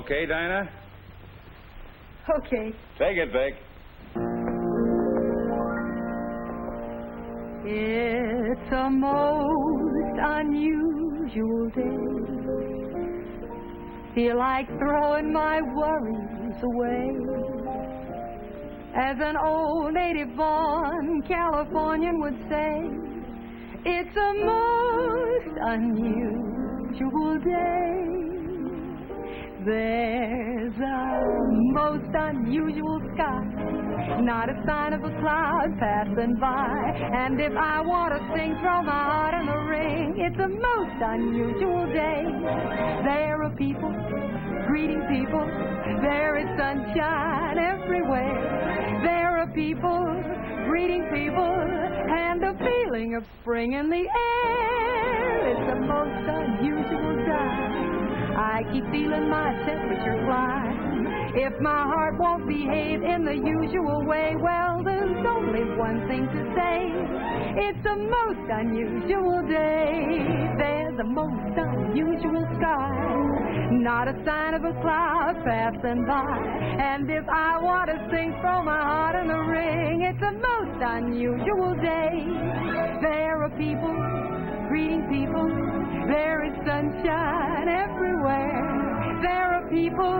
Okay, Dinah? Okay. Take it, Vic. It's a most unusual day. Feel like throwing my worries away. As an old native-born Californian would say, it's a most unusual day. There's a most unusual sky, not a sign of a cloud passing by. And if I want to sing, throw my heart in the ring. It's a most unusual day. There are people greeting people. There is sunshine everywhere. There are people greeting people, and a feeling of spring in the air. It's a most unusual time. I keep feeling my temperature climb. If my heart won't behave in the usual way, well, there's only one thing to say. It's a most unusual day. There's a most unusual sky, not a sign of a cloud passing by. And if I want to sing, throw my heart in the ring. It's a most unusual day. There are people greeting people. There is sunshine everywhere. There are people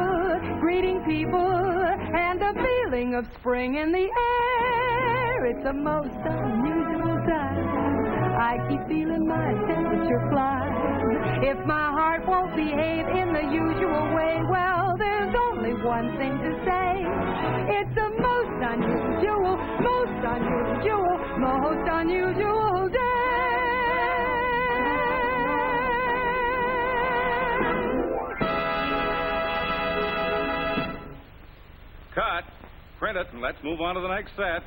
greeting people, and a feeling of spring in the air. It's a most unusual time. I keep feeling my temperature climb. If my heart won't behave in the usual way, well, there's only one thing to say. It's a most unusual day. Cut. Print it, and let's move on to the next set.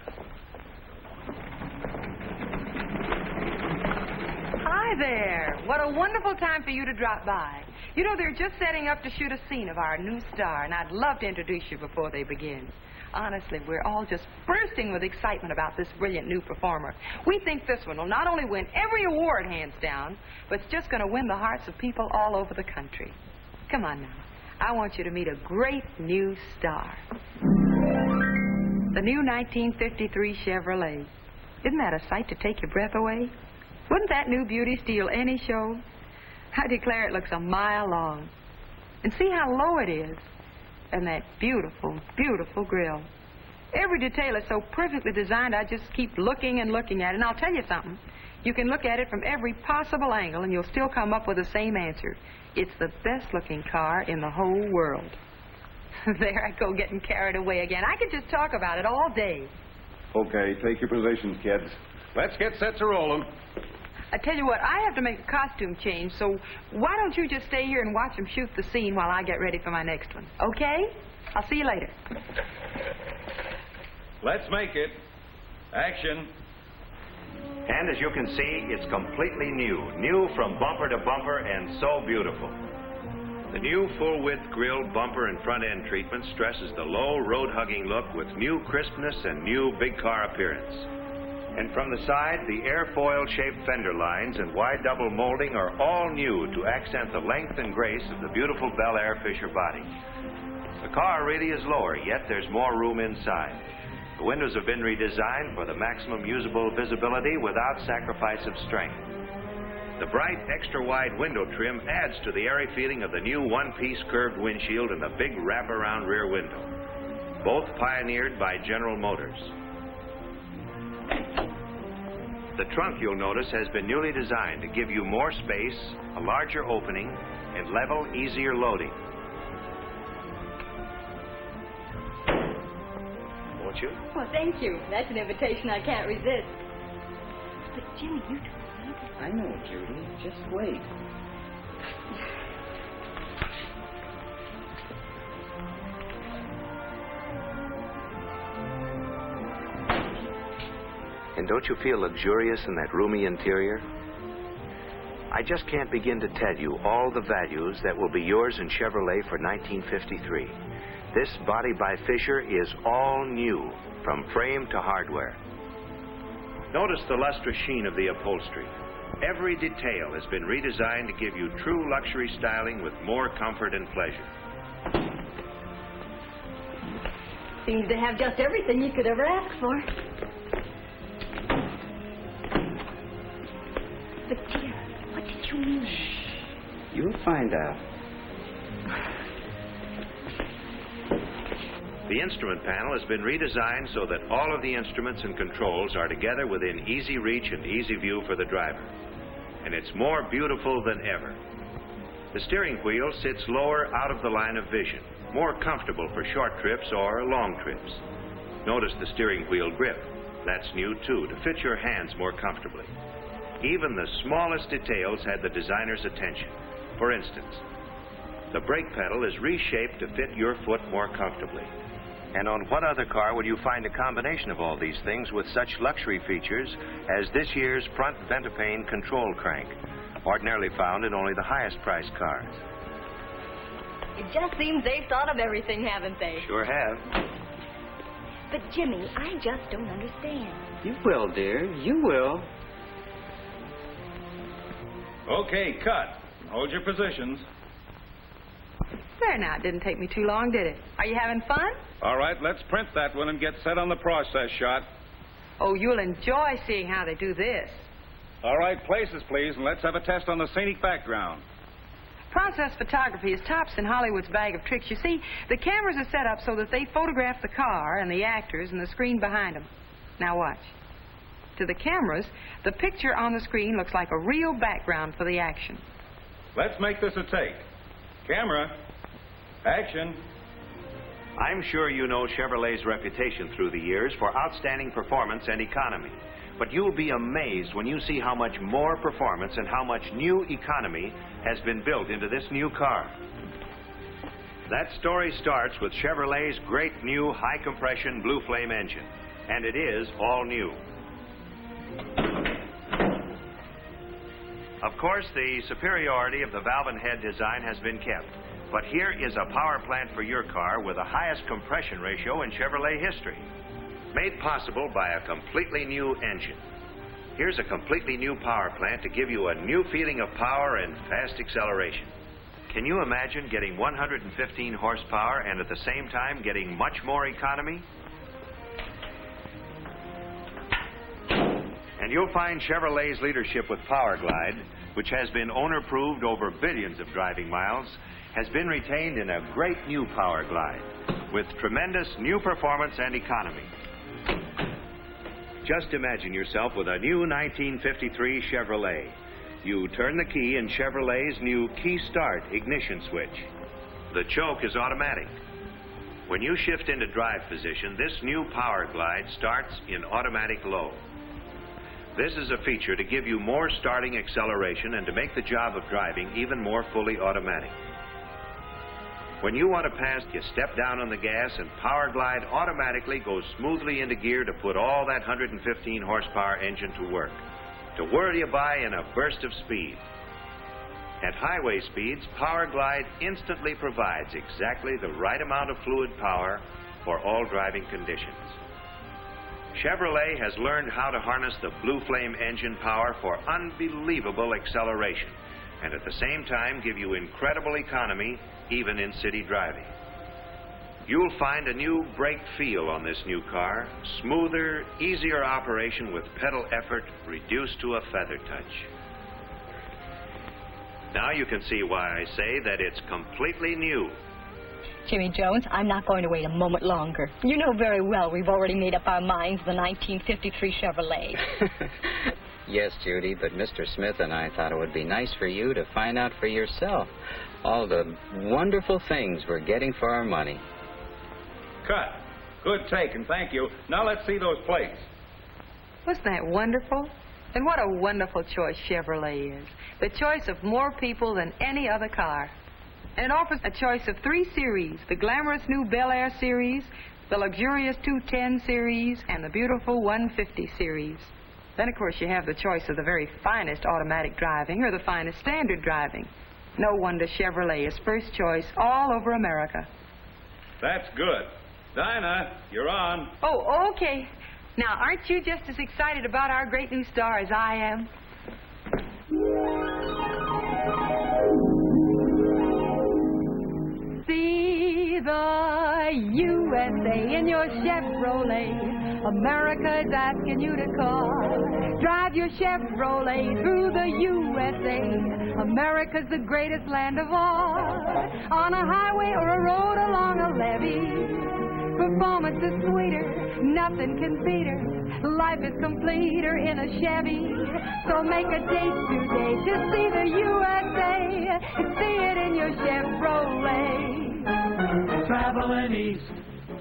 Hi there. What a wonderful time for you to drop by. You know, they're just setting up to shoot a scene of our new star, and I'd love to introduce you before they begin. Honestly, we're all just bursting with excitement about this brilliant new performer. We think this one will not only win every award hands down, but it's just going to win the hearts of people all over the country. Come on now. I want you to meet a great new star. The new 1953 Chevrolet. Isn't that a sight to take your breath away? Wouldn't that new beauty steal any show? I declare it looks a mile long. And see how low it is. And that beautiful, beautiful grill. Every detail is so perfectly designed, I just keep looking and looking at it. And I'll tell you something. You can look at it from every possible angle, and you'll still come up with the same answer. It's the best-looking car in the whole world. There I go, getting carried away again. I could just talk about it all day. Okay, take your positions, kids. Let's get set to rolling. I tell you what, I have to make a costume change, so why don't you just stay here and watch them shoot the scene while I get ready for my next one, okay? I'll see you later. Let's make it. Action. And as you can see, it's completely new from bumper to bumper, and so beautiful. The new full-width grille, bumper, and front-end treatment stresses the low, road-hugging look with new crispness and new big-car appearance. And from the side, the airfoil-shaped fender lines and wide double molding are all new to accent the length and grace of the beautiful Bel Air Fisher body. The car really is lower, yet there's more room inside. The windows have been redesigned for the maximum usable visibility without sacrifice of strength. The bright, extra-wide window trim adds to the airy feeling of the new one-piece curved windshield and the big wrap-around rear window, both pioneered by General Motors. The trunk, you'll notice, has been newly designed to give you more space, a larger opening, and level, easier loading. Won't you? Well, thank you. That's an invitation I can't resist. But, Jimmy, you don't need it. I know, Judy. Just wait. And don't you feel luxurious in that roomy interior? I just can't begin to tell you all the values that will be yours in Chevrolet for 1953. This body by Fisher is all new, from frame to hardware. Notice the lustrous sheen of the upholstery. Every detail has been redesigned to give you true luxury styling with more comfort and pleasure. seems to have just everything you could ever ask for. But, dear, what did you mean? You'll find out. The instrument panel has been redesigned so that all of the instruments and controls are together within easy reach and easy view for the driver. And it's more beautiful than ever. The steering wheel sits lower out of the line of vision, more comfortable for short trips or long trips. Notice the steering wheel grip. That's new too, to fit your hands more comfortably. Even the smallest details had the designer's attention. For instance, the brake pedal is reshaped to fit your foot more comfortably. And on what other car would you find a combination of all these things with such luxury features as this year's front Ventapane control crank, ordinarily found in only the highest priced cars? It just seems they've thought of everything, haven't they? Sure have. But, Jimmy, I just don't understand. You will, dear. You will. Okay, cut. Hold your positions. There now, it didn't take me too long, did it? Are you having fun? All right, let's print that one and get set on the process shot. Oh, you'll enjoy seeing how they do this. All right, places, please, and let's have a test on the scenic background. Process photography is tops in Hollywood's bag of tricks. You see, the cameras are set up so that they photograph the car and the actors and the screen behind them. Now watch. To the cameras, the picture on the screen looks like a real background for the action. Let's make this a take. Camera, action. I'm sure you know Chevrolet's reputation through the years for outstanding performance and economy. But you'll be amazed when you see how much more performance and how much new economy has been built into this new car. That story starts with Chevrolet's great new high-compression Blue Flame engine. And it is all new. Of course, the superiority of the valve and head design has been kept. But here is a power plant for your car with the highest compression ratio in Chevrolet history. Made possible by a completely new engine. Here's a completely new power plant to give you a new feeling of power and fast acceleration. Can you imagine getting 115 horsepower and at the same time getting much more economy? And you'll find Chevrolet's leadership with Power Glide, which has been owner-proved over billions of driving miles, has been retained in a great new Power Glide with tremendous new performance and economy. Just imagine yourself with a new 1953 Chevrolet. You turn the key in Chevrolet's new Key Start ignition switch. The choke is automatic. When you shift into drive position, this new Power Glide starts in automatic low. This is a feature to give you more starting acceleration and to make the job of driving even more fully automatic. When you want to pass, you step down on the gas and Power Glide automatically goes smoothly into gear to put all that 115 horsepower engine to work, to whirl you by in a burst of speed. At highway speeds, Power Glide instantly provides exactly the right amount of fluid power for all driving conditions. Chevrolet has learned how to harness the Blue Flame engine power for unbelievable acceleration and at the same time give you incredible economy even in city driving. You'll find a new brake feel on this new car, smoother, easier operation with pedal effort reduced to a feather touch. Now you can see why I say that it's completely new. Jimmy Jones, I'm not going to wait a moment longer. You know very well we've already made up our minds the 1953 Chevrolet. Yes, Judy, but Mr. Smith and I thought it would be nice for you to find out for yourself all the wonderful things we're getting for our money. Cut. Good take, and thank you. Now let's see those plates. Wasn't that wonderful? And what a wonderful choice Chevrolet is. The choice of more people than any other car. And it offers a choice of 3 series, the glamorous new Bel Air series, the luxurious 210 series, and the beautiful 150 series. Then, of course, you have the choice of the very finest automatic driving or the finest standard driving. No wonder Chevrolet is first choice all over America. That's good. Dinah, you're on. Oh, okay. Now, aren't you just as excited about our great new star as I am? See the USA in your Chevrolet. America's asking you to call. Drive your Chevrolet through the USA. America's the greatest land of all. On a highway or a road along a levee, performance is sweeter, nothing can beat her. Life is completer in a Chevy. So make a date today to see the USA. See it in your Chevrolet. Traveling east,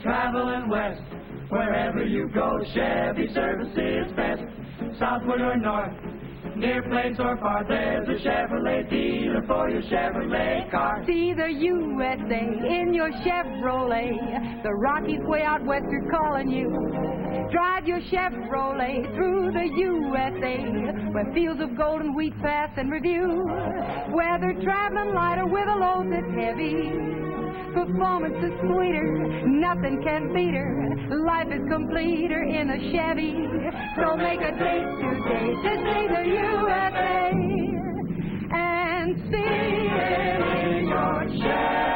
traveling west, wherever you go, Chevy service is best. Southward or north, near place or far, there's a Chevrolet dealer for your Chevrolet car. See the USA in your Chevrolet. The Rockies way out west are calling you. Drive your Chevrolet through the USA, where fields of golden wheat pass in review. Whether traveling light or with a load that's heavy, performance is sweeter, nothing can beat her. Life is completer in a Chevy. So make a date today to see the USA and see it in your Chevy.